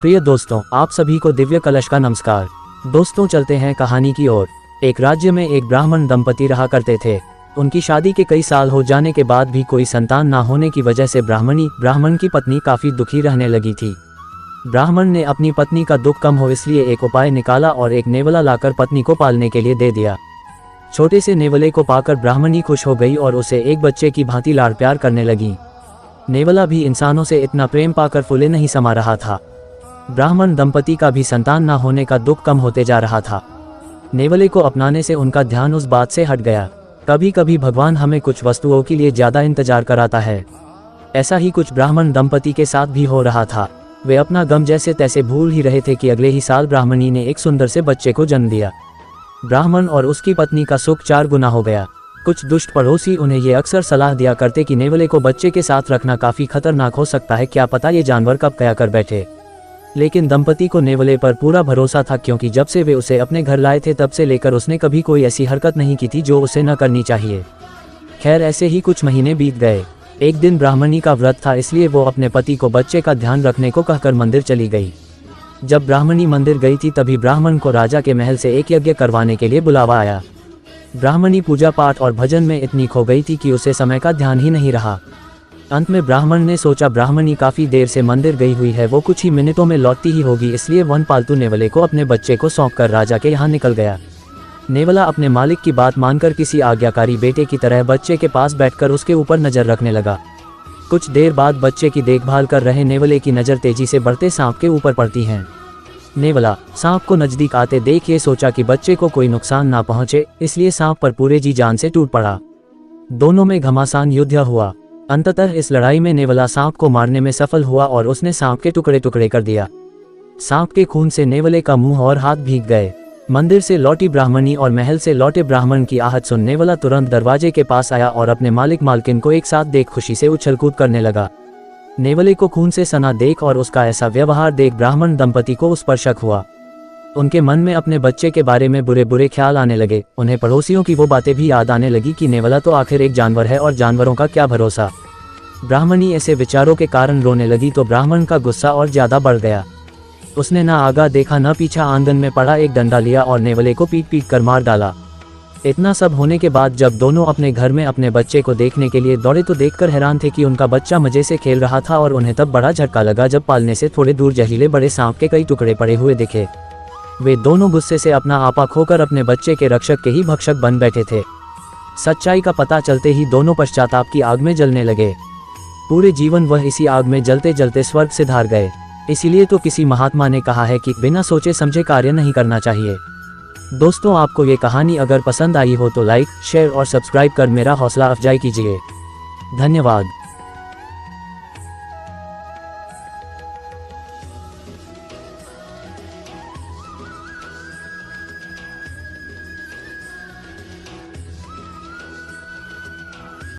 प्रिय दोस्तों, आप सभी को दिव्य कलश का नमस्कार। दोस्तों, चलते हैं कहानी की ओर। एक राज्य में एक ब्राह्मण दंपति रहा करते थे। उनकी शादी के कई साल हो जाने के बाद भी कोई संतान ना होने की वजह से ब्राह्मण की पत्नी काफी दुखी रहने लगी थी। ब्राह्मण ने अपनी पत्नी का दुख कम हो इसलिए एक उपाय निकाला और एक नेवला लाकर पत्नी को पालने के लिए दे दिया। छोटे से नेवले को पाकर ब्राह्मणी खुश हो गई और उसे एक बच्चे की भांति लाड़ प्यार करने लगी। नेवला भी इंसानों से इतना प्रेम पाकर फूले नहीं समा रहा था। ब्राह्मण दंपति का भी संतान ना होने का दुख कम होते जा रहा था। नेवले को अपनाने से उनका ध्यान उस बात से हट गया। कभी कभी भगवान हमें कुछ वस्तुओं के लिए ज्यादा इंतजार कराता है। ऐसा ही कुछ ब्राह्मण दंपति के साथ भी हो रहा था। वे अपना गम जैसे तैसे भूल ही रहे थे कि अगले ही साल ब्राह्मणी ने एक सुंदर से बच्चे को जन्म दिया। ब्राह्मण और उसकी पत्नी का सुख 4 गुना हो गया। कुछ दुष्ट पड़ोसी उन्हें ये अक्सर सलाह दिया करते कि नेवले को बच्चे के साथ रखना काफी खतरनाक हो सकता है, क्या पता ये जानवर कब क्या कर बैठे। लेकिन दंपति को नेवले पर पूरा भरोसा था, क्योंकि जब से वे उसे अपने घर लाए थे तब से लेकर उसने कभी कोई ऐसी हरकत नहीं की थी जो उसे न करनी चाहिए। खैर, ऐसे ही कुछ महीने बीत गए। एक दिन ब्राह्मणी का व्रत था, इसलिए वो अपने पति को बच्चे का ध्यान रखने को कहकर मंदिर चली गई। जब ब्राह्मणी मंदिर गई थी तभी ब्राह्मण को राजा के महल से एक यज्ञ करवाने के लिए बुलावा आया। ब्राह्मणी पूजा पाठ और भजन में इतनी खो गई थी कि उसे समय का ध्यान ही नहीं रहा। अंत में ब्राह्मण ने सोचा ब्राह्मणी काफी देर से मंदिर गई हुई है, वो कुछ ही मिनटों में लौटती ही होगी, इसलिए वन पालतू नेवले को अपने बच्चे को सौंपकर राजा के यहाँ निकल गया। नेवला अपने मालिक की बात मानकर किसी आज्ञाकारी बेटे की तरह बच्चे के पास बैठकर उसके ऊपर नजर रखने लगा। कुछ देर बाद बच्चे की देखभाल कर रहे नेवले की नजर तेजी से बढ़ते सांप के ऊपर पड़ती है। नेवला सांप को नजदीक आते देख ये सोचा कि बच्चे को कोई नुकसान ना पहुंचे, इसलिए सांप पर पूरे जी जान से टूट पड़ा। दोनों में घमासान युद्ध हुआ। अंततः इस लड़ाई में नेवला सांप को मारने में सफल हुआ और उसने सांप के टुकड़े टुकड़े कर दिया। सांप के खून से नेवले का मुंह और हाथ भीग गए। मंदिर से लौटी ब्राह्मणी और महल से लौटे ब्राह्मण की आहट सुन नेवला तुरंत दरवाजे के पास आया और अपने मालिक मालकिन को एक साथ देख खुशी से उछल कूद करने लगा। नेवले को खून से सना देख और उसका ऐसा व्यवहार देख ब्राह्मण दंपति को उस पर शक हुआ। उनके मन में अपने बच्चे के बारे में बुरे बुरे ख्याल आने लगे। उन्हें पड़ोसियों की वो बातें भी याद आने लगी कि नेवला तो आखिर एक जानवर है और जानवरों का क्या भरोसा। ब्राह्मणी ऐसे विचारों के कारण रोने लगी तो ब्राह्मण का गुस्सा और ज्यादा बढ़ गया। उसने ना आगा देखा न पीछा, आंगन में पड़ा एक डंडा लिया और नेवले को पीट पीट कर मार डाला। इतना सब होने के बाद जब दोनों अपने घर में अपने बच्चे को देखने के लिए दौड़े तो देखकर हैरान थे कि उनका बच्चा मजे से खेल रहा था और उन्हें तब बड़ा झटका लगा जब पालने से थोड़े दूर जहरीले बड़े सांप के कई टुकड़े पड़े हुए दिखे। वे दोनों गुस्से से अपना आपा खोकर अपने बच्चे के रक्षक के ही भक्षक बन बैठे थे। सच्चाई का पता चलते ही दोनों पश्चाताप की आग में जलने लगे। पूरे जीवन वह इसी आग में जलते जलते स्वर्ग से धार गए। इसीलिए तो किसी महात्मा ने कहा है कि बिना सोचे समझे कार्य नहीं करना चाहिए। दोस्तों, आपको ये कहानी अगर पसंद आई हो तो लाइक, शेयर और सब्सक्राइब कर मेरा हौसला अफजाई कीजिए। धन्यवाद।